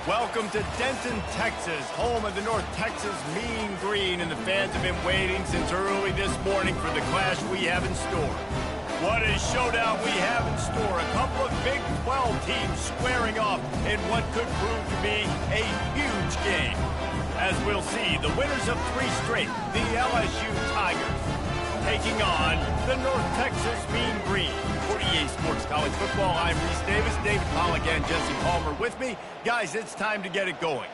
Welcome to Denton, Texas, home of the North Texas Mean Green, and the fans have been waiting since early this morning for the clash we have in store. What a showdown we have in store. A couple of Big 12 teams squaring off in what could prove to be a huge game. As we'll see, the winners of 3 straight, the LSU Tigers, taking on the North Texas Mean Green. For EA Sports College Football, I'm Reese Davis, David Pollack, and Jesse Palmer with me. Guys, it's time to get it going.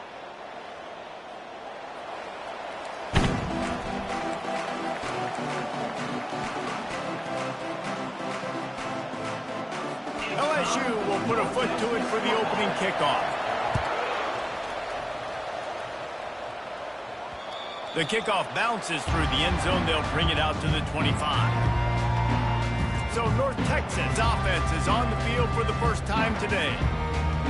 LSU will put a foot to it for the opening kickoff. The kickoff bounces through the end zone. They'll bring it out to the 25. So North Texas offense is on the field for the first time today.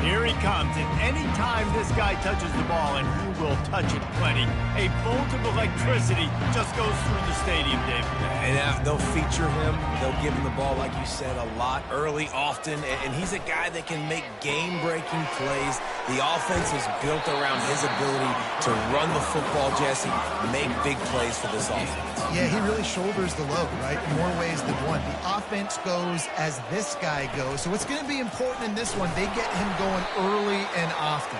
Here he comes, and any time this guy touches the ball, and he will touch it plenty, a bolt of electricity just goes through the stadium, David. And they'll feature him. They'll give him the ball, like you said, a lot, early, often, and he's a guy that can make game-breaking plays. The offense is built around his ability to run the football, Jesse, make big plays for this offense. Yeah, he really shoulders the load, right, in more ways than one. The offense goes as this guy goes, so it's going to be important in this one. They get him going early and often.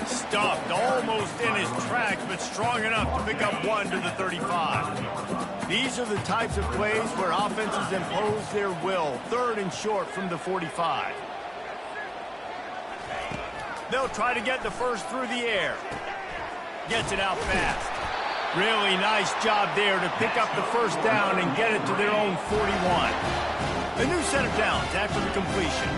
Stuffed almost in his tracks, but strong enough to pick up 1 to the 35. These are the types of plays where offenses impose their will. 3rd and short from the 45. They'll try to get the first through the air. Gets it out fast. Really nice job there to pick up the first down and get it to their own 41. A new set of downs after the completion.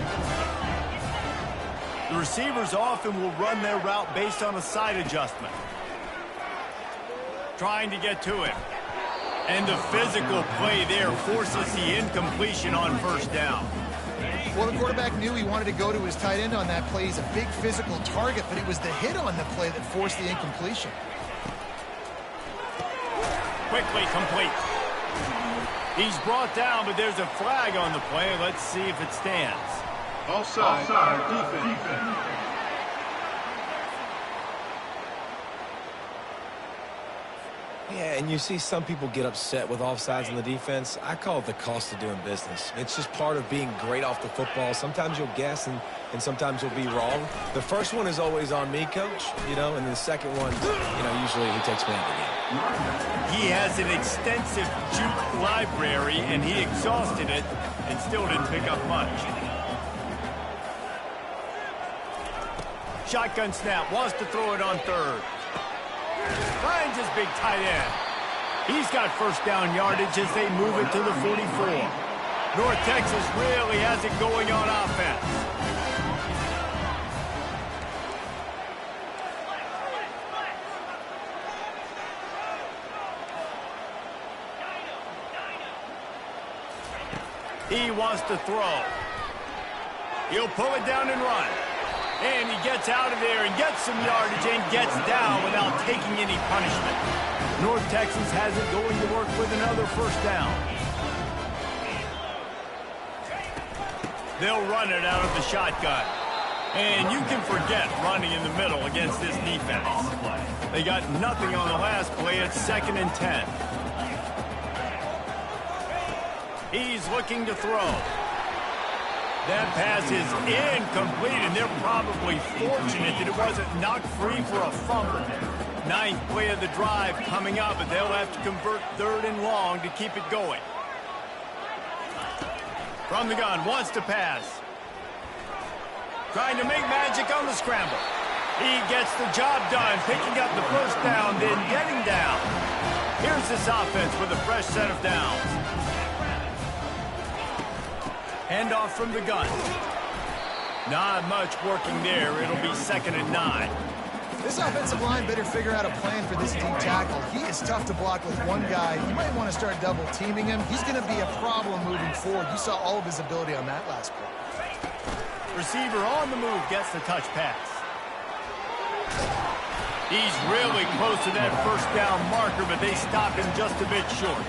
The receivers often will run their route based on a side adjustment. Trying to get to it. And the physical play there forces the incompletion on first down. Well, the quarterback knew he wanted to go to his tight end on that play. He's a big physical target, but it was the hit on the play that forced the incompletion. Quickly complete. He's brought down, but there's a flag on the play. Let's see if it stands. Offside defense. Yeah, and you see some people get upset with offsides in the defense. I call it the cost of doing business. It's just part of being great off the football. Sometimes you'll guess and sometimes you'll be wrong. The first one is always on me, Coach, and the second one, usually he takes me out of the game. He has an extensive juke library, and he exhausted it and still didn't pick up much. Shotgun snap, wants to throw it on 3rd. Finds his big tight end. He's got first down yardage as they move it to the 44. North Texas really has it going on offense. He wants to throw. He'll pull it down and run. And he gets out of there and gets some yardage and gets down without taking any punishment. North Texas has it going to work with another first down. They'll run it out of the shotgun. And you can forget running in the middle against this defense. They got nothing on the last play. It's 2nd and 10. He's looking to throw. That pass is incomplete, and they're probably fortunate that it wasn't knocked free for a fumble. 9th play of the drive coming up, but they'll have to convert 3rd and long to keep it going. From the gun, wants to pass. Trying to make magic on the scramble. He gets the job done, picking up the first down, then getting down. Here's this offense with a fresh set of downs. Handoff from the gun. Not much working there. It'll be 2nd and 9. This offensive line better figure out a plan for this deep tackle. He is tough to block with one guy. You might want to start double teaming him. He's going to be a problem moving forward. You saw all of his ability on that last play. Receiver on the move gets the touch pass. He's really close to that first down marker, but they stop him just a bit short.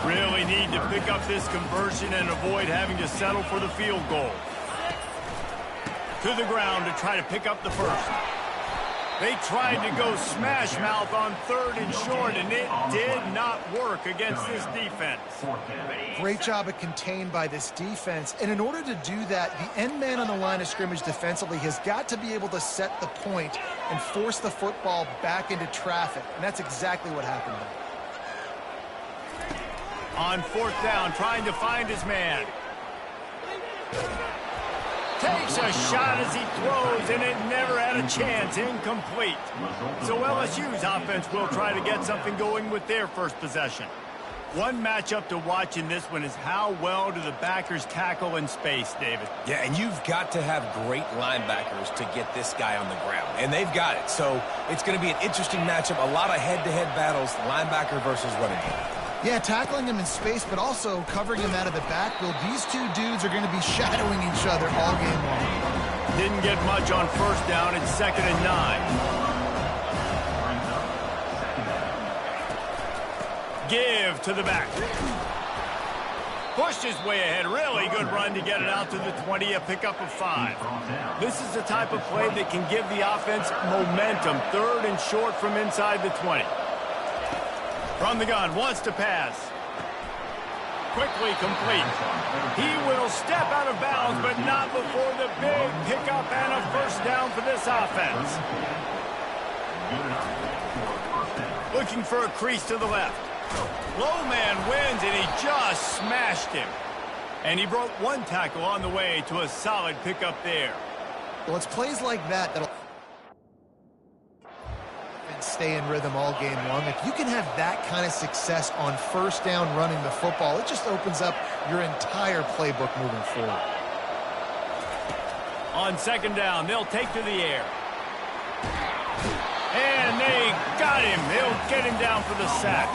Really need to pick up this conversion and avoid having to settle for the field goal. To the ground to try to pick up the first. They tried to go smash mouth on 3rd and short, and it did not work against this defense. Great job at contained by this defense. And in order to do that, the end man on the line of scrimmage defensively has got to be able to set the point and force the football back into traffic. And that's exactly what happened there. On 4th down, trying to find his man. Takes a shot as he throws, and it never had a chance. Incomplete. So LSU's offense will try to get something going with their first possession. One matchup to watch in this one is how well do the backers tackle in space, David. Yeah, and you've got to have great linebackers to get this guy on the ground. And they've got it. So it's going to be an interesting matchup. A lot of head-to-head battles, linebacker versus running back. Yeah, tackling him in space, but also covering him out of the backfield. These two dudes are going to be shadowing each other all game long. Didn't get much on 1st down. It's 2nd and 9. Give to the back. Pushed his way ahead. Really good run to get it out to the 20, a pickup of 5. This is the type of play that can give the offense momentum. 3rd and short from inside the 20. From the gun, wants to pass. Quickly complete. He will step out of bounds, but not before the big pickup and a 1st down for this offense. Looking for a crease to the left. Low man wins, and he just smashed him. And he broke one tackle on the way to a solid pickup there. Well, it's plays like that that'll stay in rhythm all game long. If you can have that kind of success on 1st down running the football, it just opens up your entire playbook moving forward. On 2nd down, they'll take to the air. And they got him. They'll get him down for the sack.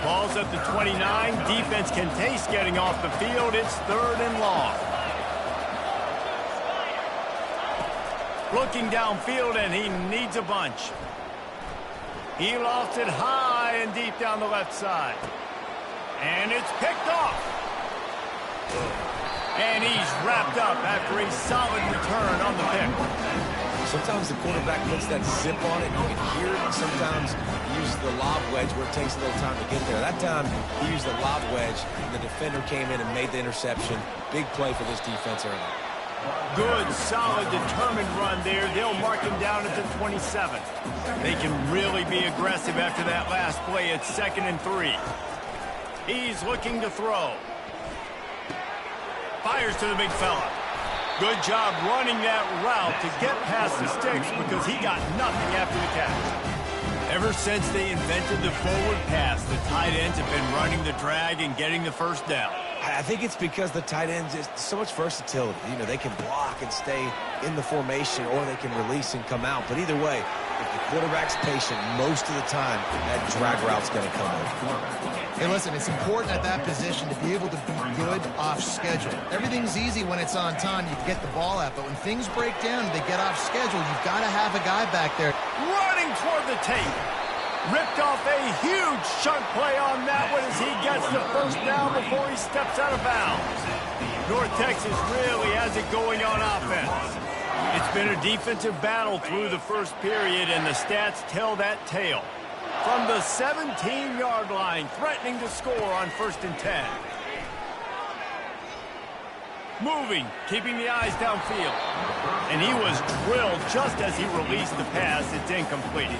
Ball's at the 29. Defense can taste getting off the field. It's 3rd and long. Looking downfield, and he needs a bunch. He lofts it high and deep down the left side. And it's picked off. And he's wrapped up after a solid return on the pick. Sometimes the quarterback puts that zip on it, and you can hear it. And sometimes he uses the lob wedge where it takes a little time to get there. That time, he used the lob wedge, and the defender came in and made the interception. Big play for this defense early. Good, solid, determined run there. They'll mark him down at the 27. They can really be aggressive after that last play. It's 2nd and 3. He's looking to throw. Fires to the big fella. Good job running that route to get past the sticks because he got nothing after the catch. Ever since they invented the forward pass, the tight ends have been running the drag and getting the 1st down. I think it's because the tight ends is so much versatility. You know, they can block and stay in the formation, or they can release and come out. But either way, if the quarterback's patient, most of the time, that drag route's going to come in. Hey, listen, it's important at that position to be able to be good off schedule. Everything's easy when it's on time. You can get the ball out. But when things break down and they get off schedule, you've got to have a guy back there. Running toward the tape. Ripped off a huge chunk play on that one as he gets the 1st down before he steps out of bounds. North Texas really has it going on offense. It's been a defensive battle through the 1st period, and the stats tell that tale. From the 17-yard line, threatening to score on 1st and 10. Moving, keeping the eyes downfield. And he was drilled just as he released the pass. It's incomplete.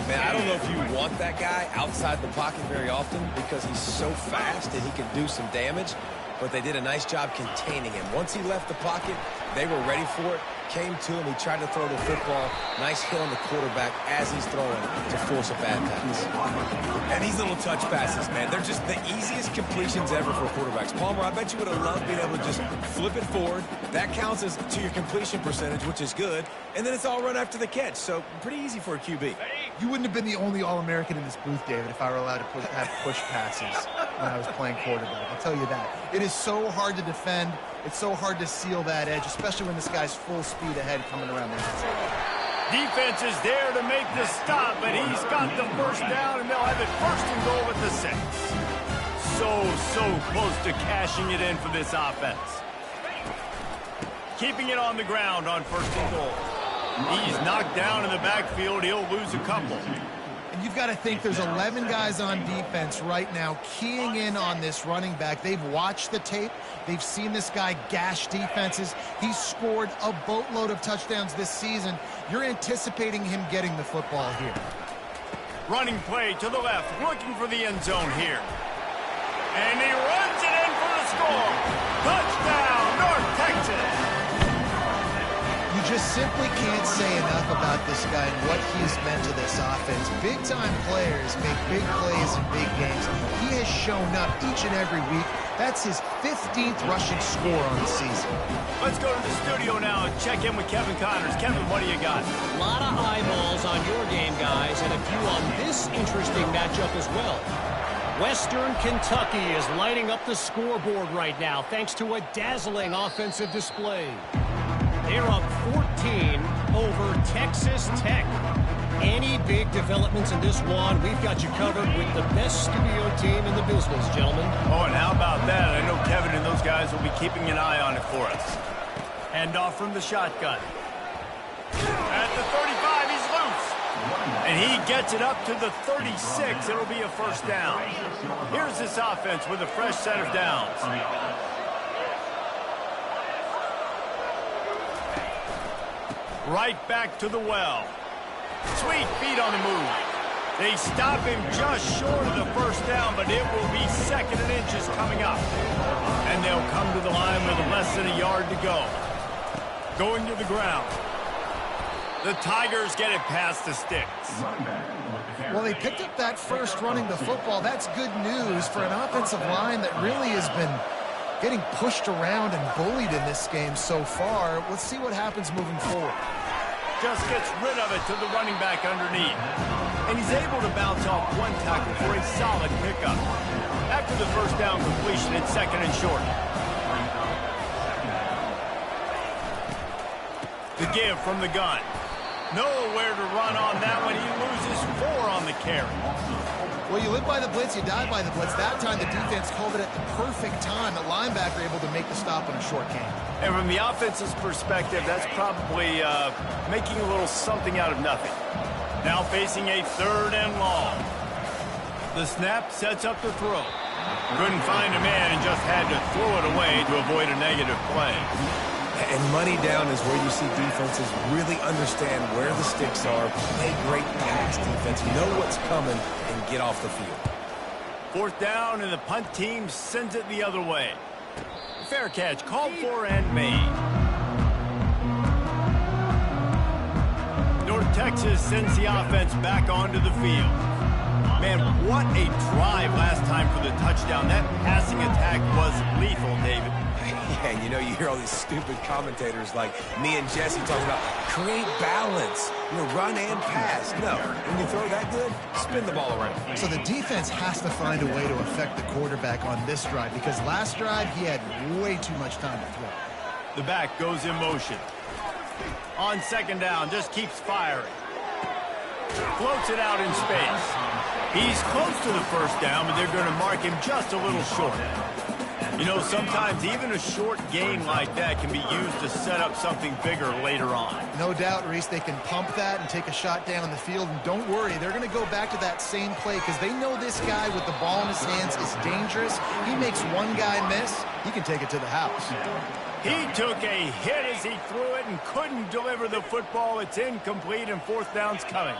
Man, I don't know if you want that guy outside the pocket very often because he's so fast and he can do some damage, but they did a nice job containing him. Once he left the pocket, they were ready for it, came to him, he tried to throw the football. Nice hit on the quarterback as he's throwing to force a bad pass. And these little touch passes, man, they're just the easiest completions ever for quarterbacks. Palmer, I bet you would have loved being able to just flip it forward. That counts as to your completion percentage, which is good, and then it's all run after the catch, so pretty easy for a QB. You wouldn't have been the only All-American in this booth, David, if I were allowed to have push passes when I was playing quarterback. I'll tell you that. It is so hard to defend. It's so hard to seal that edge, especially when this guy's full speed ahead coming around the outside. Defense is there to make the stop, but he's got the 1st down, and they'll have it 1st and goal at the 6. So close to cashing it in for this offense. Keeping it on the ground on 1st and goal. He's knocked down in the backfield. He'll lose a couple. And you've got to think there's 11 guys on defense right now keying in on this running back. They've watched the tape. They've seen this guy gash defenses. He's scored a boatload of touchdowns this season. You're anticipating him getting the football here. Running play to the left, looking for the end zone here. And he runs it in for the score. Touchdown, North Texas. You just simply can't say enough about this guy and what he's meant to this offense. Big-time players make big plays in big games. He has shown up each and every week. That's his 15th rushing score on the season. Let's go to the studio now and check in with Kevin Connors. Kevin, what do you got? A lot of eyeballs on your game, guys, and a few on this interesting matchup as well. Western Kentucky is lighting up the scoreboard right now thanks to a dazzling offensive display. They're up 14 over Texas Tech. Any big developments in this one, we've got you covered with the best studio team in the business, gentlemen. Oh, and how about that? I know Kevin and those guys will be keeping an eye on it for us. Hand off from the shotgun. At the 35, he's loose. And he gets it up to the 36. It'll be a first down. Here's this offense with a fresh set of downs. Right back to the well. Sweet feet on the move. They stop him just short of the first down, but it will be 2nd and inches coming up. And they'll come to the line with less than a yard to go. Going to the ground. The Tigers get it past the sticks. Well, they picked up that first running the football. That's good news for an offensive line that really has been getting pushed around and bullied in this game so far. Let's see what happens moving forward. Just gets rid of it to the running back underneath. And he's able to bounce off one tackle for a solid pickup. After the first down completion, it's 2nd and short. The give from the gun. Nowhere to run on that one. He loses 4 on the carry. Well, you live by the blitz, you die by the blitz. That time the defense called it at the perfect time. The linebacker able to make the stop on a short game. And from the offense's perspective, that's probably making a little something out of nothing. Now facing a 3rd and long. The snap sets up the throw. Couldn't find a man and just had to throw it away to avoid a negative play. And money down is where you see defenses really understand where the sticks are, play great pass defense, know what's coming, and get off the field. 4th down, and the punt team sends it the other way. Fair catch, called for and made. North Texas sends the offense back onto the field. Man, what a drive last time for the touchdown. That passing attack was lethal, David. Yeah, and you know, you hear all these stupid commentators like me and Jesse talking about create balance, run and pass. No, when you throw that good, spin the ball around. So the defense has to find a way to affect the quarterback on this drive because last drive he had way too much time to throw. The back goes in motion. On 2nd down, just keeps firing. Floats it out in space. He's close to the first down, but they're going to mark him just a little short. You know, sometimes even a short game like that can be used to set up something bigger later on. No doubt, Reese, they can pump that and take a shot down the field. And don't worry, they're going to go back to that same play because they know this guy with the ball in his hands is dangerous. He makes one guy miss, he can take it to the house. He took a hit as he threw it and couldn't deliver the football. It's incomplete and 4th down's coming.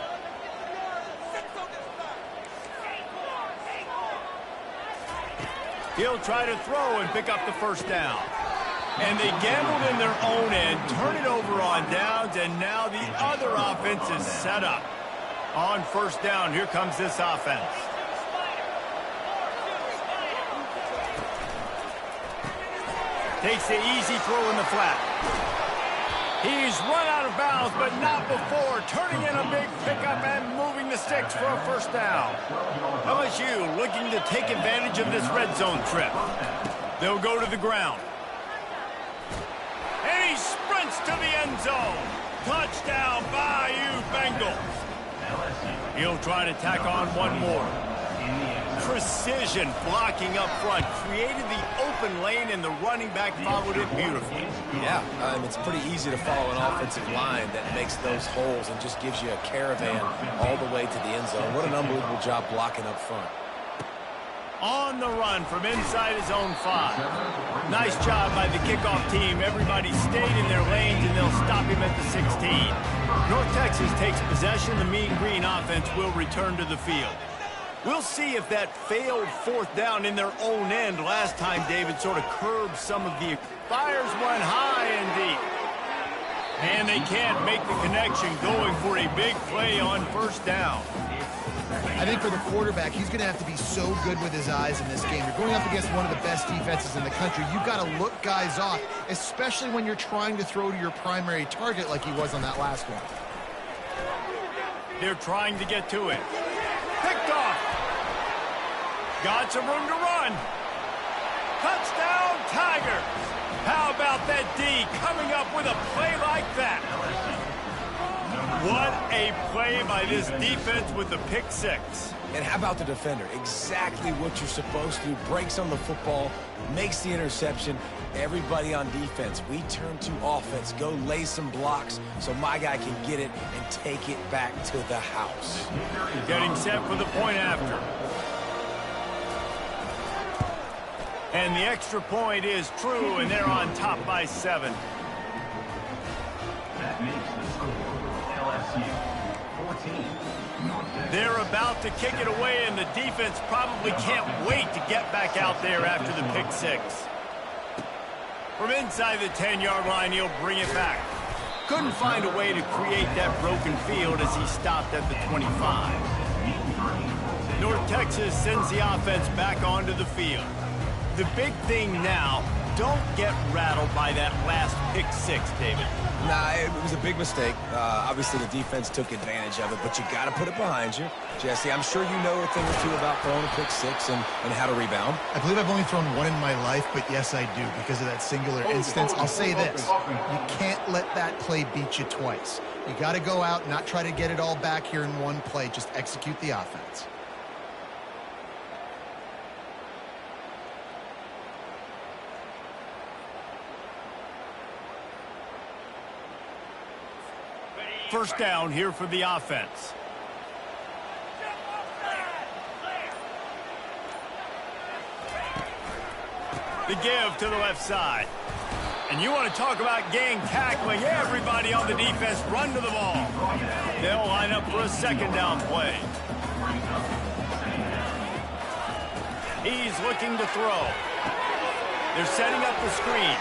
He'll try to throw and pick up the first down. And they gambled in their own end, turn it over on downs, and now the other offense is set up. On 1st down, here comes this offense. Takes the easy throw in the flat. He's run out of bounds, but not before. Turning in a big pickup and moving the sticks for a first down. LSU looking to take advantage of this red zone trip. They'll go to the ground. And he sprints to the end zone. Touchdown, Bayou Bengals. He'll try to tack on one more. precision blocking up front, created the open lane, and the running back followed it beautifully. Yeah, it's pretty easy to follow an offensive line that makes those holes and just gives you a caravan all the way to the end zone. What an unbelievable job blocking up front. On the run from inside his own 5. Nice job by the kickoff team. Everybody stayed in their lanes, and they'll stop him at the 16. North Texas takes possession. The Mean Green offense will return to the field. We'll see if that failed 4th down in their own end last time David sort of curbed some of the... Fires one high and deep. And they can't make the connection, going for a big play on 1st down. I think for the quarterback, he's going to have to be so good with his eyes in this game. You're going up against one of the best defenses in the country. You've got to look guys off, especially when you're trying to throw to your primary target like he was on that last one. They're trying to get to it. Picked off. Got some room to run. Touchdown, Tigers. How about that D coming up with a play like that? What a play by this defense with the pick 6. And how about the defender? Exactly what you're supposed to do. Breaks on the football, makes the interception. Everybody on defense, we turn to offense. Go lay some blocks so my guy can get it and take it back to the house. Getting set for the point after. And the extra point is true, and they're on top by 7. That makes the score LSU 14. They're about to kick it away, and the defense probably can't wait to get back out there after the pick 6. From inside the 10-yard line, he'll bring it back. Couldn't find a way to create that broken field as he stopped at the 25. North Texas sends the offense back onto the field. The big thing now, don't get rattled by that last pick 6, David. Nah, it was a big mistake. Obviously, the defense took advantage of it, but you got to put it behind you. Jesse, I'm sure you know a thing or two about throwing a pick 6 and how to rebound. I believe I've only thrown one in my life, but yes, I do, because of that singular instance. I'll say this. You can't let that play beat you twice. You got to go out, not try to get it all back here in one play. Just execute the offense. First down here for the offense. The give to the left side. And you want to talk about gang tackling. Everybody on the defense run to the ball. They'll line up for a 2nd down play. He's looking to throw. They're setting up the screen.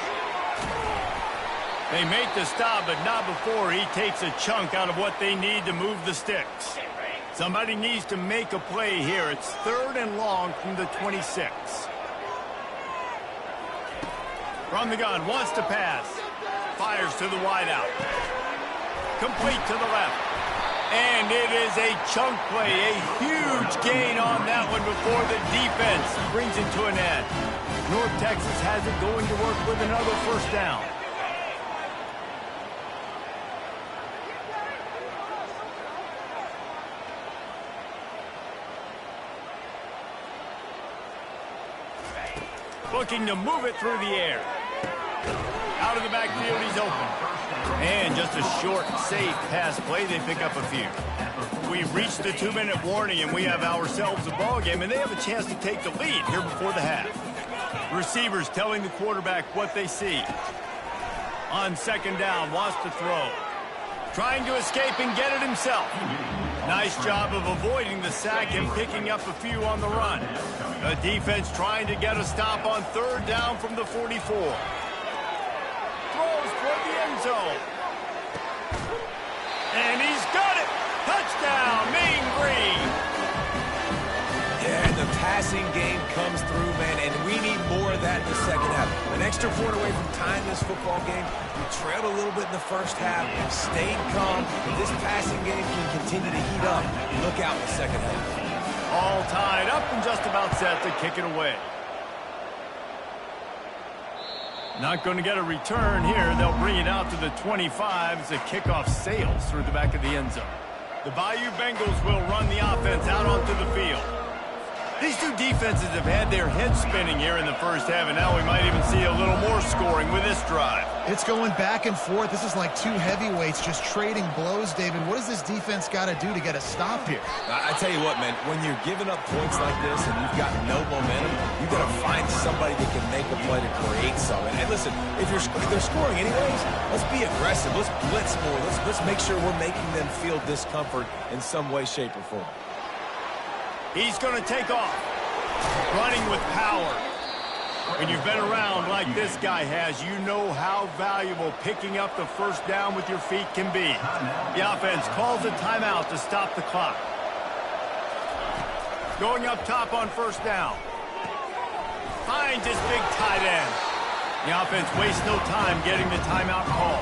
They make the stop, but not before he takes a chunk out of what they need to move the sticks. Somebody needs to make a play here. It's 3rd and long from the 26. From the gun, wants to pass. Fires to the wideout. Complete to the left. And it is a chunk play, a huge gain on that one before the defense brings it to an end. North Texas has it going to work with another 1st down. Looking to move it through the air. Out of the backfield, he's open. And just a short, safe pass play. They pick up a few. We've reached the 2-minute warning, and we have ourselves a ball game, and they have a chance to take the lead here before the half. Receivers telling the quarterback what they see. On 2nd down, wants to throw. Trying to escape and get it himself. Nice job of avoiding the sack and picking up a few on the run. The defense trying to get a stop on 3rd down from the 44. Throws toward the end zone. And he's got it. Touchdown, Mean Green. Yeah, and the passing game comes through, man, and we need more of that in the 2nd half. An extra point away from tying this football game. We trailed a little bit in the 1st half, stayed calm. If this passing game can continue to heat up, look out in the 2nd half. All tied up and just about set to kick it away. Not going to get a return here. They'll bring it out to the 25 as the kickoff sails through the back of the end zone. The Bayou Bengals will run the offense out onto the field. These two defenses have had their heads spinning here in the first half, and now we might even see a little more scoring with this drive. It's going back and forth. This is like two heavyweights just trading blows, David. What does this defense got to do to get a stop here? I tell you what, man, when you're giving up points like this and you've got no momentum, you've got to find somebody that can make a play to create something. And listen, if they're scoring anyways, let's be aggressive. Let's blitz more. Let's make sure we're making them feel discomfort in some way, shape, or form. He's going to take off, running with power. When you've been around like this guy has, you know how valuable picking up the first down with your feet can be. The offense calls a timeout to stop the clock. Going up top on first down. Finds his big tight end. The offense wastes no time getting the timeout call.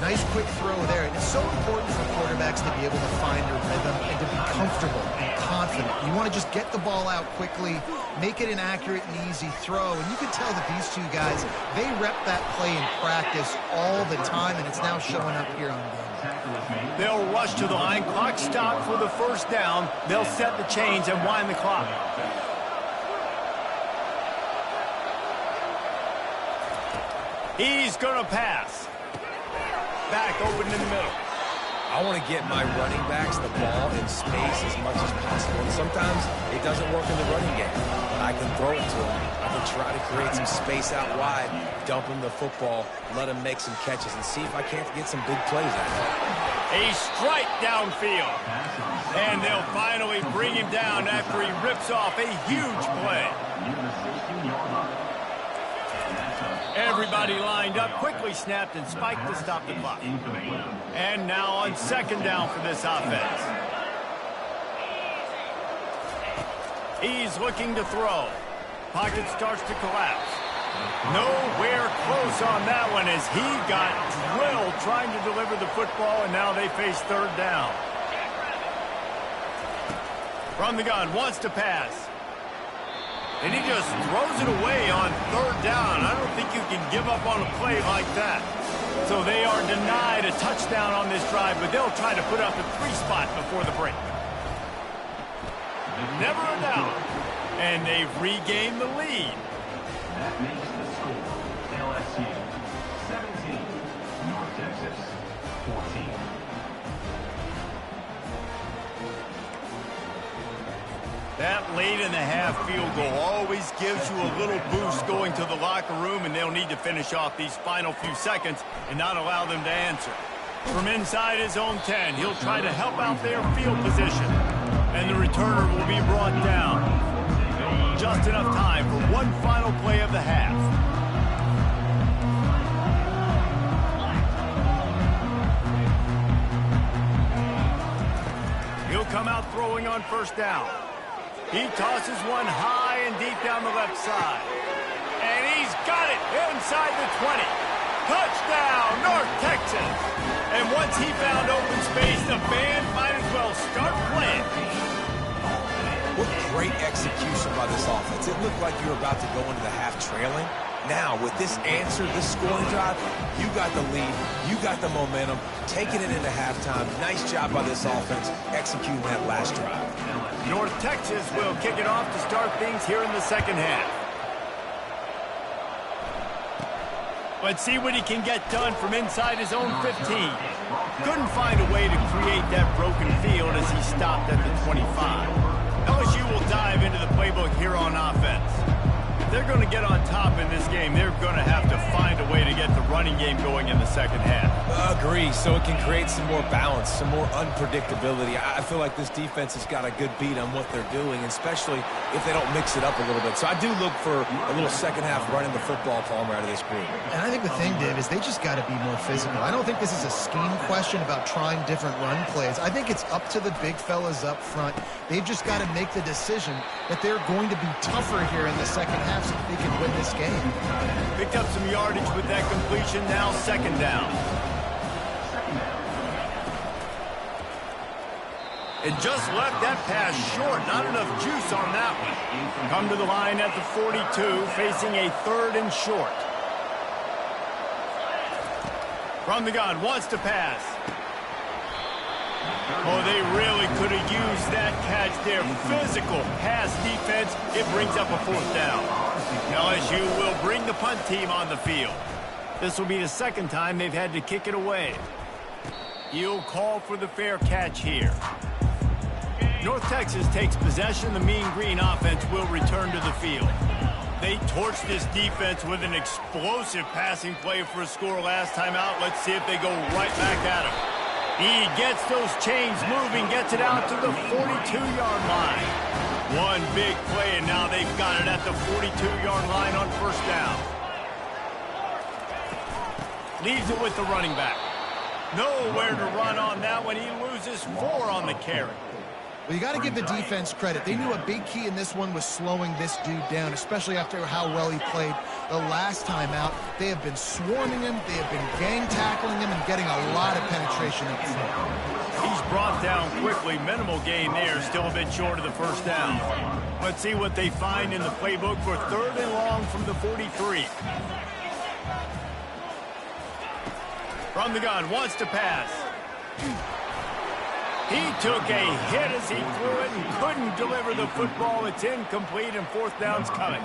Nice quick throw there. And it's so important for quarterbacks to be able to find a rhythm and to be comfortable and confident. You want to just get the ball out quickly, make it an accurate and easy throw. And you can tell that these two guys, they rep that play in practice all the time, and it's now showing up here on game. They'll rush to the line. Clock stopped for the first down. They'll set the chains and wind the clock. He's going to pass. Back open in the middle. I want to get my running backs the ball in space as much as possible. And sometimes it doesn't work in the running game, but I can throw it to them. I can try to create some space out wide, dump him the football, let him make some catches, and see if I can't get some big plays out of it. A strike downfield. And they'll finally bring him down after he rips off a huge play. Everybody lined up, quickly snapped and spiked to stop the clock. And now on second down for this offense. He's looking to throw. Pocket starts to collapse. Nowhere close on that one as he got drilled trying to deliver the football, and now they face third down. From the gun, wants to pass. And he just throws it away on third down. I don't think you can give up on a play like that. So they are denied a touchdown on this drive, but they'll try to put up a 3-spot before the break. Never a doubt. And they've regained the lead. That makes the score LSU 17, North Texas 14. That late in the half field goal always gives you a little boost going to the locker room, and they'll need to finish off these final few seconds and not allow them to answer. From inside his own 10, he'll try to help out their field position, and the returner will be brought down. Just enough time for one final play of the half. He'll come out throwing on first down. He tosses one high and deep down the left side. And he's got it inside the 20. Touchdown, North Texas. And once he found open space, the band might as well start playing. What great execution by this offense. It looked like you were about to go into the half trailing. Now, with this answer, this scoring drive, you got the lead, you got the momentum, taking it into halftime. Nice job by this offense executing that last drive. North Texas will kick it off to start things here in the second half. Let's see what he can get done from inside his own 15. Couldn't find a way to create that broken field as he stopped at the 25. LSU will dive into the playbook here on offense. If they're going to get on top in this game, they're going to have to find a way to get the running game going in the second half. Agree, so it can create some more balance, some more unpredictability. I feel like this defense has got a good beat on what they're doing, especially if they don't mix it up a little bit. So I do look for a little second half running the football Palmer out of this group. And I think the thing, Dave, is they just got to be more physical. I don't think this is a scheme question about trying different run plays. I think it's up to the big fellas up front. They've just got to make the decision that they're going to be tougher here in the second half so that they can win this game. Picked up some yardage with that completion, now second down. And just left that pass short. Not enough juice on that one. Come to the line at the 42, facing a third and short. From the gun, wants to pass. Oh, they really could have used that catch there. Physical pass defense. It brings up a 4th down. LSU will bring the punt team on the field. This will be the 2nd time they've had to kick it away. He'll call for the fair catch here. North Texas takes possession. The Mean Green offense will return to the field. They torched this defense with an explosive passing play for a score last time out. Let's see if they go right back at him. He gets those chains moving, gets it out to the 42-yard line. One big play, and now they've got it at the 42-yard line on 1st down. Leaves it with the running back. Nowhere to run on that one. He loses 4 on the carry. Well, you got to give the defense credit. They knew a big key in this one was slowing this dude down, especially after how well he played the last time out. They have been swarming him. They have been gang tackling him and getting a lot of penetration in front. He's brought down quickly. Minimal gain there. Still a bit short of the 1st down. Let's see what they find in the playbook for 3rd and long from the 43. From the gun, wants to pass. He took a hit as he threw it and couldn't deliver the football. It's incomplete and 4th down's coming.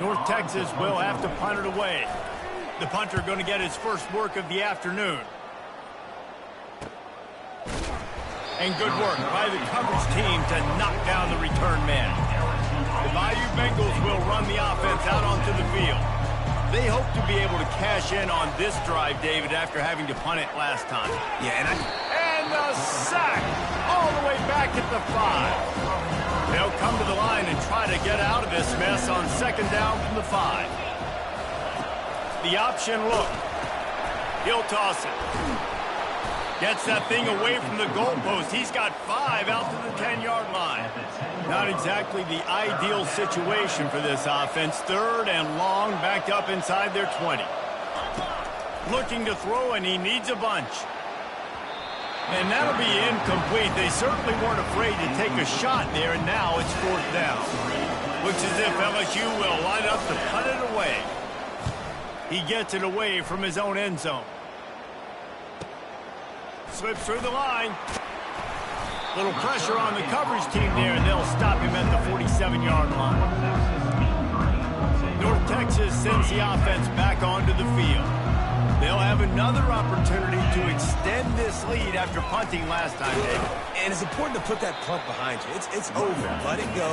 North Texas will have to punt it away. The punter going to get his first work of the afternoon. And good work by the coverage team to knock down the return man. The Bayou Bengals will run the offense out onto the field. They hope to be able to cash in on this drive, David, after having to punt it last time. Yeah, and the sack all the way back at the 5. They'll come to the line and try to get out of this mess on 2nd down from the 5. The option look. He'll toss it. Gets that thing away from the goalpost. He's got 5 out to the 10-yard line. Not exactly the ideal situation for this offense. 3rd and long, backed up inside their 20. Looking to throw, and he needs a bunch. And that'll be incomplete. They certainly weren't afraid to take a shot there, and now it's 4th down. Looks as if LSU will line up to punt it away. He gets it away from his own end zone. Slips through the line. Little pressure on the coverage team there, and they'll stop him at the 47-yard line. North Texas sends the offense back onto the field. They'll have another opportunity to extend this lead after punting last time, David. And it's important to put that punt behind you. It's over. Let it go.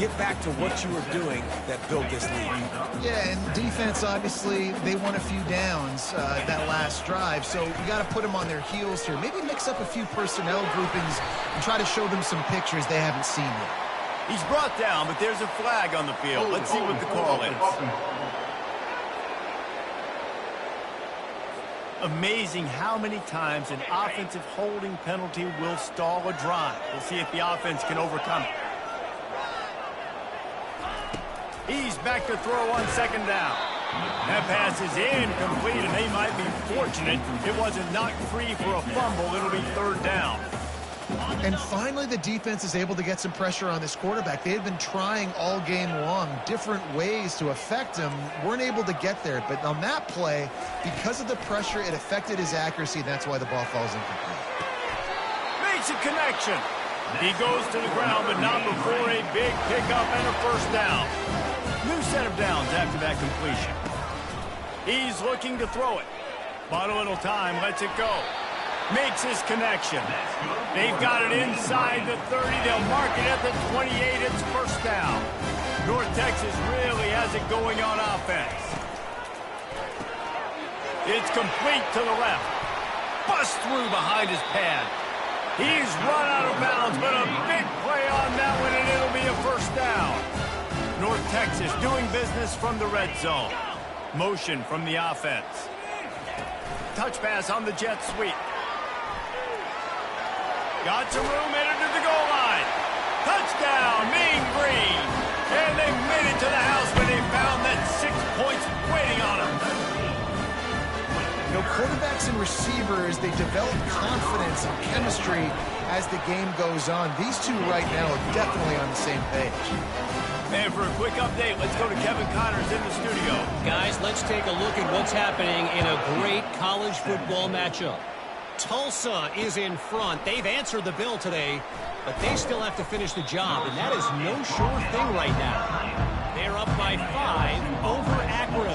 Get back to what you were doing that built this lead. Yeah, and defense, obviously, they won a few downs that last drive, so you got to put them on their heels here. Maybe mix up a few personnel groupings and try to show them some pictures they haven't seen yet. He's brought down, but there's a flag on the field. Let's see what the call is. Amazing how many times an offensive holding penalty will stall a drive. We'll see if the offense can overcome it. He's back to throw on 2nd down. That pass is incomplete, and they might be fortunate it wasn't knocked free for a fumble. It'll be 3rd down. And finally, the defense is able to get some pressure on this quarterback. They had been trying all game long different ways to affect him. Weren't able to get there. But on that play, because of the pressure, it affected his accuracy. And that's why the ball falls incomplete. Makes a connection. He goes to the ground, but not before a big pickup and a 1st down. New set of downs after that completion. He's looking to throw it. Bought a little time, lets it go. Makes his connection. They've got it inside the 30. They'll mark it at the 28. It's 1st down. North Texas really has it going on offense. It's complete to the left. Bust through behind his pad. He's run out of bounds, but a big play on that one, and it'll be a 1st down. North Texas doing business from the red zone. Motion from the offense. Touch pass on the jet sweep. Got some room, headed to the goal line. Touchdown, Mean Green. And they made it to the house when they found that 6 points waiting on them. You know, quarterbacks and receivers, they develop confidence and chemistry as the game goes on. These two right now are definitely on the same page. And for a quick update, let's go to Kevin Connors in the studio. Guys, let's take a look at what's happening in a great college football matchup. Tulsa is in front. They've answered the bell today, but they still have to finish the job, and that is no sure thing right now. They're up by 5 over Akron.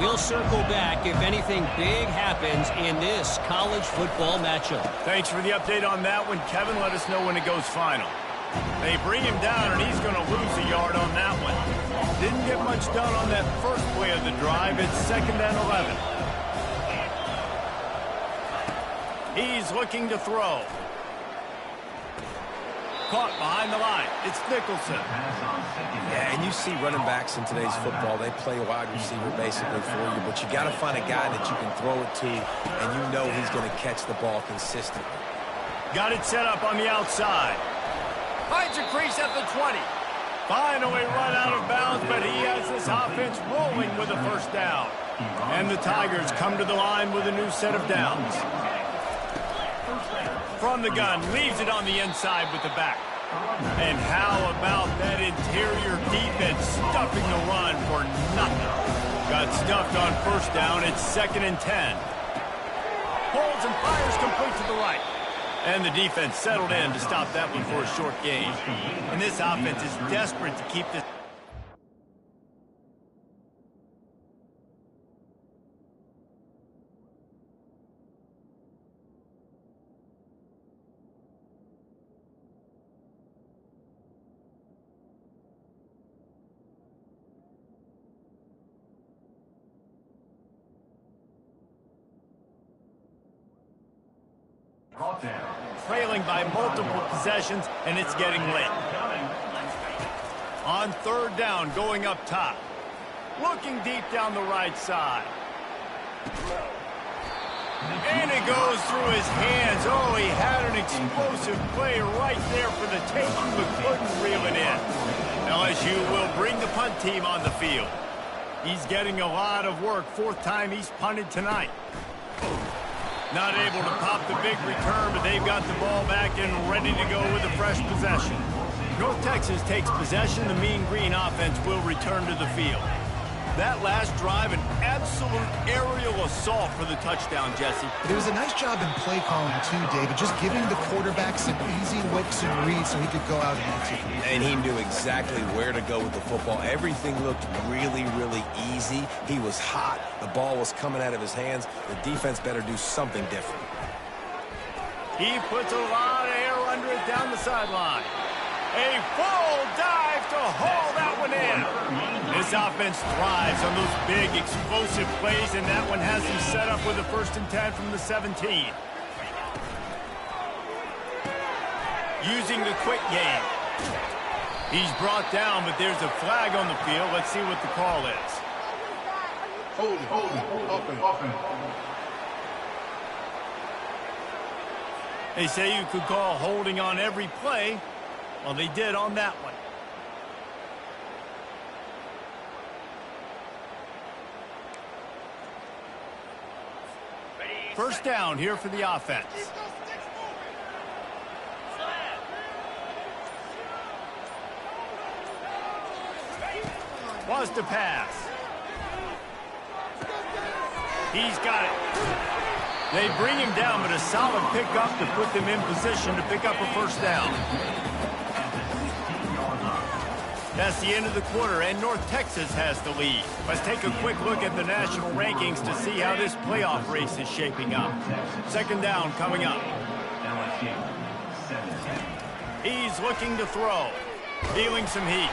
We'll circle back if anything big happens in this college football matchup. Thanks for the update on that one, Kevin. Let us know when it goes final. They bring him down, and he's going to lose a yard on that one. Didn't get much done on that first play of the drive. It's 2nd and 11. He's looking to throw. Caught behind the line. It's Nicholson. Yeah, and you see running backs in today's football, they play wide receiver basically for you, but you got to find a guy that you can throw it to, and you know he's going to catch the ball consistently. Got it set up on the outside. Finds a crease at the 20. Finally run out of bounds, but he has this offense rolling with a first down. And the Tigers come to the line with a new set of downs. From the gun, leaves it on the inside with the back. And how about that interior defense stuffing the run for nothing? Got stuffed on first down. It's 2nd and 10. Holds and fires complete to the right. And the defense settled in to stop that one for a short gain. And this offense is desperate to keep this. Trailing by multiple possessions, and it's getting late. On 3rd down, going up top. Looking deep down the right side. And it goes through his hands. Oh, he had an explosive play right there for the taking, but couldn't reel it in. LSU will bring the punt team on the field. He's getting a lot of work. 4th time he's punted tonight. Not able to pop the big return, but they've got the ball back and ready to go with a fresh possession. North Texas takes possession. The Mean Green offense will return to the field. That last drive, an absolute aerial assault for the touchdown, Jesse. It was a nice job in play calling, too, David, just giving the quarterback some easy looks and reads so he could go out and execute. And he knew exactly where to go with the football. Everything looked really, really easy. He was hot. The ball was coming out of his hands. The defense better do something different. He puts a lot of air under it down the sideline. A full dive to haul that one in. This offense thrives on those big, explosive plays, and that one has him set up with a 1st and 10 from the 17. Using the quick game. He's brought down, but there's a flag on the field. Let's see what the call is. Holding. They say you could call holding on every play. Well, they did on that one. First down here for the offense. Was to pass. He's got it. They bring him down, but a solid pickup to put them in position to pick up a first down. That's the end of the quarter, and North Texas has the lead. Let's take a quick look at the national rankings to see how this playoff race is shaping up. 2nd down coming up. He's looking to throw. Feeling some heat.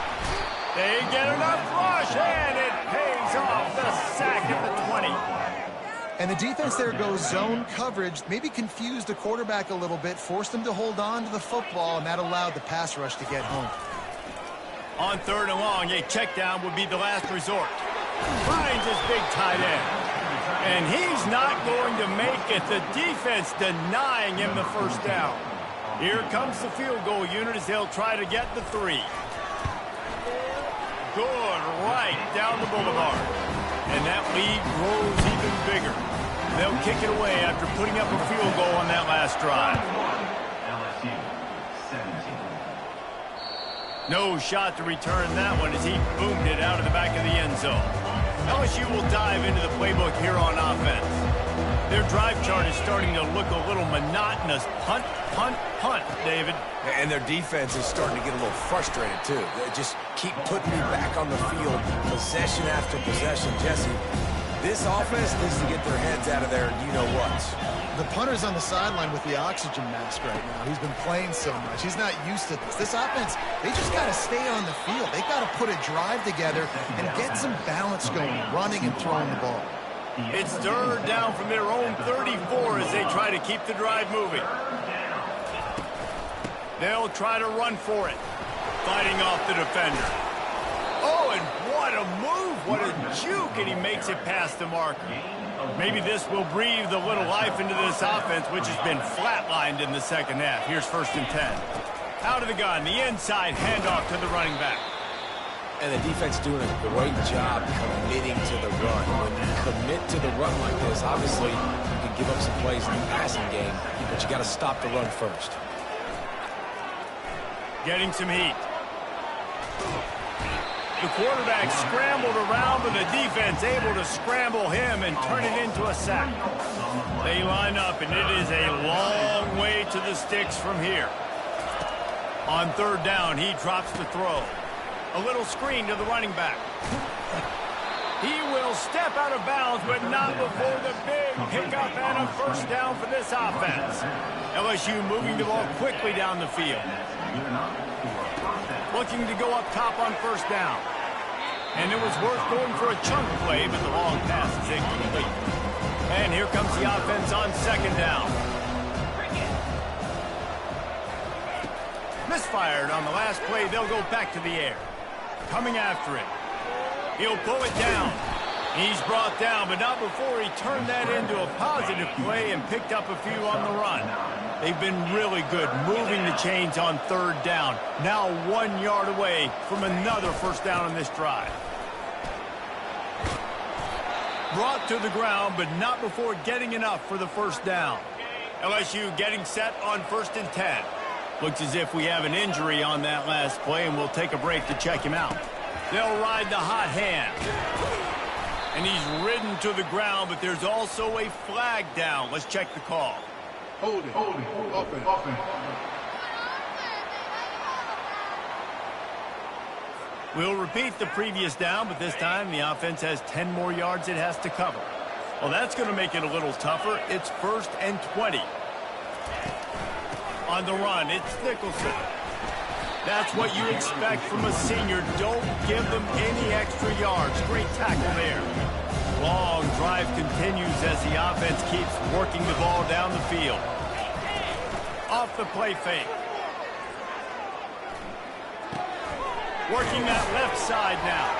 They get enough rush, and it pays off the sack at the 20. And the defense there goes zone coverage, maybe confused the quarterback a little bit, forced him to hold on to the football, and that allowed the pass rush to get home. On 3rd and long, a check down would be the last resort. Finds his big tight end. And he's not going to make it. The defense denying him the first down. Here comes the field goal unit as they'll try to get the 3. Good right down the boulevard. And that lead grows even bigger. They'll kick it away after putting up a field goal on that last drive. LSU 17. No shot to return that one as he boomed it out of the back of the end zone. LSU will dive into the playbook here on offense. Their drive chart is starting to look a little monotonous. Punt, punt, punt, David. And their defense is starting to get a little frustrated, too. They just keep putting me back on the field, possession after possession. Jesse, this offense needs to get their heads out of there, you-know-what. The punter's on the sideline with the oxygen mask right now. He's been playing so much. He's not used to this. This offense, they just got to stay on the field. They got to put a drive together and get some balance going, running and throwing the ball. It's third down from their own 34 as they try to keep the drive moving. They'll try to run for it, fighting off the defender. Oh, and what a move, what a juke, and he makes it past the marker. Maybe this will breathe a little life into this offense, which has been flatlined in the second half. Here's 1st and 10. Out of the gun, the inside handoff to the running back. And the defense doing a great job committing to the run. When you commit to the run like this, obviously you can give up some plays in the passing game, but you got to stop the run first. Getting some heat. The quarterback scrambled around, but the defense able to scramble him and turn it into a sack. They line up, and it is a long way to the sticks from here. On 3rd down, he drops the throw. A little screen to the running back. He will step out of bounds, but not before the big pickup and a 1st down for this offense. LSU moving the ball quickly down the field. Looking to go up top on 1st down. And it was worth going for a chunk play, but the long pass is incomplete. And here comes the offense on 2nd down. Misfired on the last play. They'll go back to the air. Coming after it. He'll pull it down. He's brought down, but not before he turned that into a positive play and picked up a few on the run. They've been really good moving the chains on 3rd down. Now 1 yard away from another 1st down in this drive. Brought to the ground, but not before getting enough for the 1st down. LSU getting set on 1st and 10. Looks as if we have an injury on that last play, and we'll take a break to check him out. They'll ride the hot hand. And he's ridden to the ground, but there's also a flag down. Let's check the call. Hold it. Offense. We'll repeat the previous down, but this time the offense has 10 more yards it has to cover. Well, that's going to make it a little tougher. It's 1st and 20. On the run, it's Nicholson. That's what you expect from a senior. Don't give them any extra yards. Great tackle there. Long drive continues as the offense keeps working the ball down the field. Off the play fake. Working that left side now.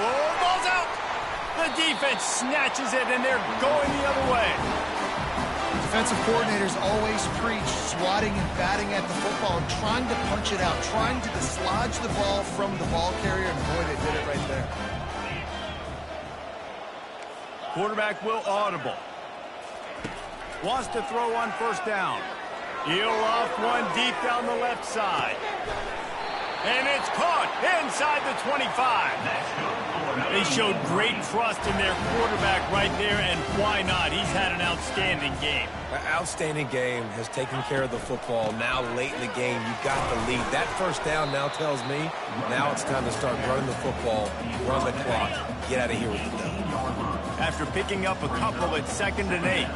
Oh, ball's out. The defense snatches it, and they're going the other way. Defensive coordinators always preach swatting and batting at the football and trying to punch it out, trying to dislodge the ball from the ball carrier, and boy, they did it right there. Quarterback will audible. Wants to throw on 1st down. He'll off one deep down the left side. And it's caught inside the 25. They showed great trust in their quarterback right there, and why not? He's had an outstanding game. An outstanding game, has taken care of the football. Now late in the game, you got the lead. That 1st down now tells me now it's time to start running the football, run the clock, get out of here with the W. After picking up a couple at 2nd and 8.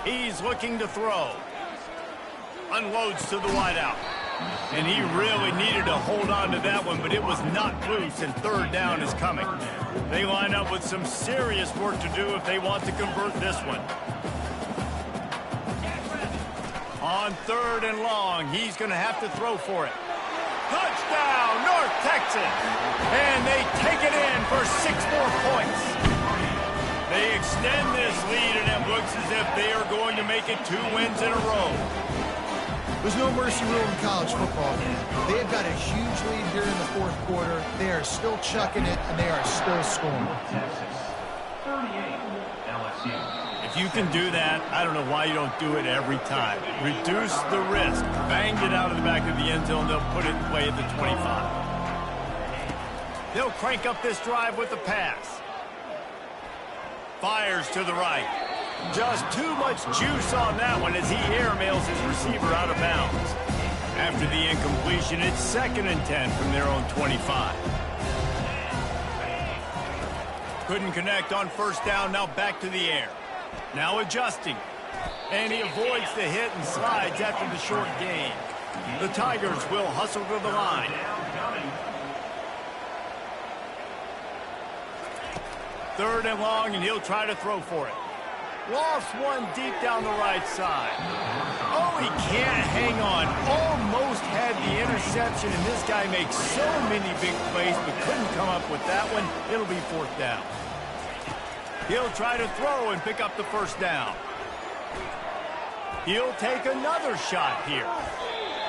He's looking to throw. Unloads to the wideout. And he really needed to hold on to that one, but it was not loose, and 3rd down is coming. They line up with some serious work to do if they want to convert this one. On 3rd and long, he's going to have to throw for it. Touchdown, North Texas! And they take it in for 6 more points. They extend this lead, and it looks as if they are going to make it 2 wins in a row. There's no mercy rule in college football. They've got a huge lead here in the 4th quarter. They are still chucking it, and they are still scoring. Texas, 38, LSU. If you can do that, I don't know why you don't do it every time. Reduce the risk. Banged it out of the back of the end zone. They'll put it away at the 25. They'll crank up this drive with the pass. Fires to the right. Just too much juice on that one as he airmails his receiver out of bounds. After the incompletion, it's 2nd and 10 from their own 25. Couldn't connect on 1st down, now back to the air. Now adjusting. And he avoids the hit and slides after the short gain. The Tigers will hustle to the line. Third and long, and he'll try to throw for it. Lost one deep down the right side. Oh, he can't hang on. Almost had the interception, and this guy makes so many big plays, but couldn't come up with that one. It'll be 4th down. He'll try to throw and pick up the 1st down. He'll take another shot here.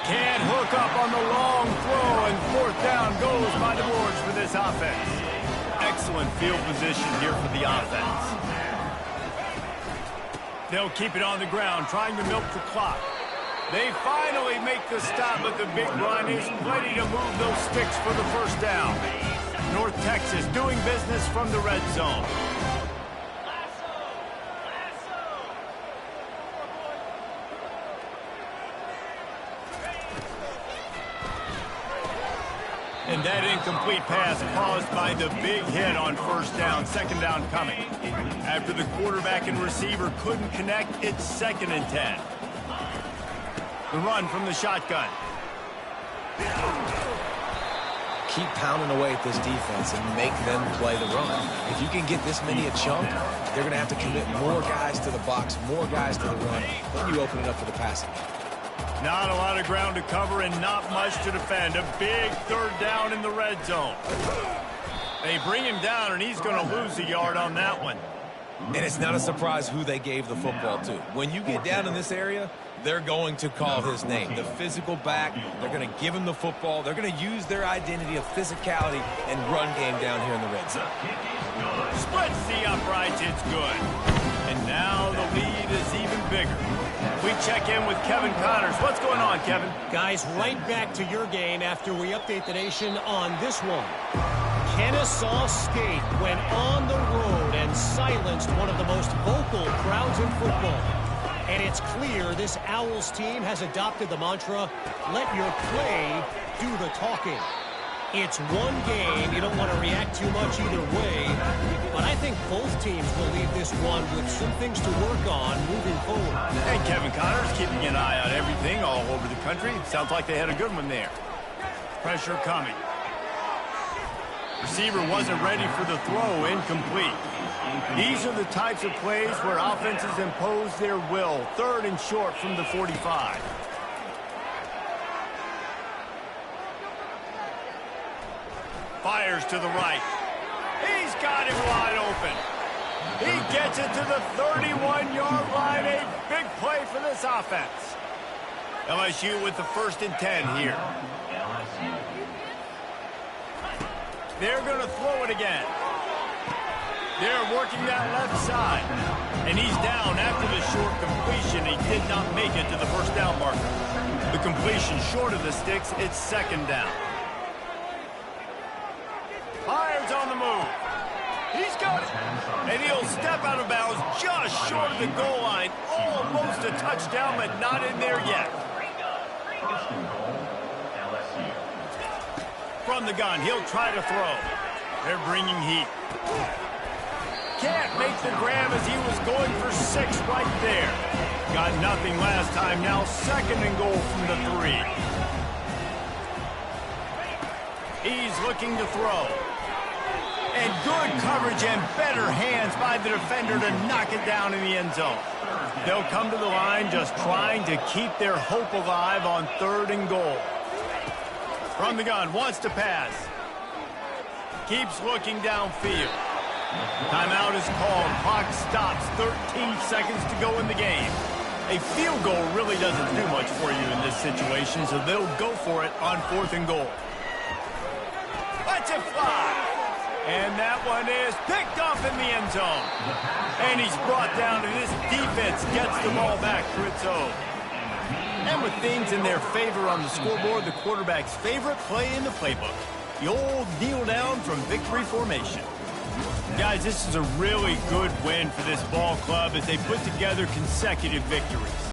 Can't hook up on the long throw, and 4th down goes by the boards for this offense. Excellent field position here for the offense. They'll keep it on the ground, trying to milk the clock. They finally make the stop, but the big run is ready to move those sticks for the 1st down. North Texas doing business from the red zone. And that incomplete pass caused by the big hit on 1st down, 2nd down coming. After the quarterback and receiver couldn't connect, it's 2nd and 10. The run from the shotgun. Keep pounding away at this defense and make them play the run. If you can get this many a chunk, they're going to have to commit more guys to the box, more guys to the run. Then you open it up for the passing. Not a lot of ground to cover and not much to defend. A big 3rd down in the red zone. They bring him down, and he's going to lose a yard on that one. And it's not a surprise who they gave the football to. When you get down in this area, they're going to call his name. The physical back, they're going to give him the football. They're going to use their identity of physicality and run game down here in the red zone. Splits the uprights, it's good. And now the lead is even bigger. We check in with Kevin Connors. What's going on, Kevin? Guys, right back to your game after we update the nation on this one. Kennesaw State went on the road and silenced one of the most vocal crowds in football. And it's clear this Owls team has adopted the mantra, let your play do the talking. It's one game. You don't want to react too much either way. But I think both teams will leave this one with some things to work on moving forward. And Kevin Connors keeping an eye on everything all over the country. Sounds like they had a good one there. Pressure coming. Receiver wasn't ready for the throw, incomplete. These are the types of plays where offenses impose their will. 3rd and short from the 45. Fires to the right. He's got him wide open. He gets it to the 31-yard line. A big play for this offense. LSU with the 1st and 10 here. They're going to throw it again. They're working that left side. And he's down after the short completion. He did not make it to the 1st down marker. The completion short of the sticks, it's 2nd down. Fires on the move. He's got it. And he'll step out of bounds just short of the goal line. Almost a touchdown, but not in there yet. From the gun, he'll try to throw. They're bringing heat. Can't make the grab as he was going for 6 right there. Got nothing last time. Now 2nd and goal from the 3. He's looking to throw. And good coverage and better hands by the defender to knock it down in the end zone. They'll come to the line just trying to keep their hope alive on 3rd and goal. From the gun, wants to pass. Keeps looking downfield. Timeout is called. Clock stops. 13 seconds to go in the game. A field goal really doesn't do much for you in this situation, so they'll go for it on 4th and goal. Let's it fly. And that one is picked off in the end zone. And he's brought down, and this defense gets the ball back for its own. And with things in their favor on the scoreboard, the quarterback's favorite play in the playbook. The old kneel down from victory formation. Guys, this is a really good win for this ball club as they put together consecutive victories.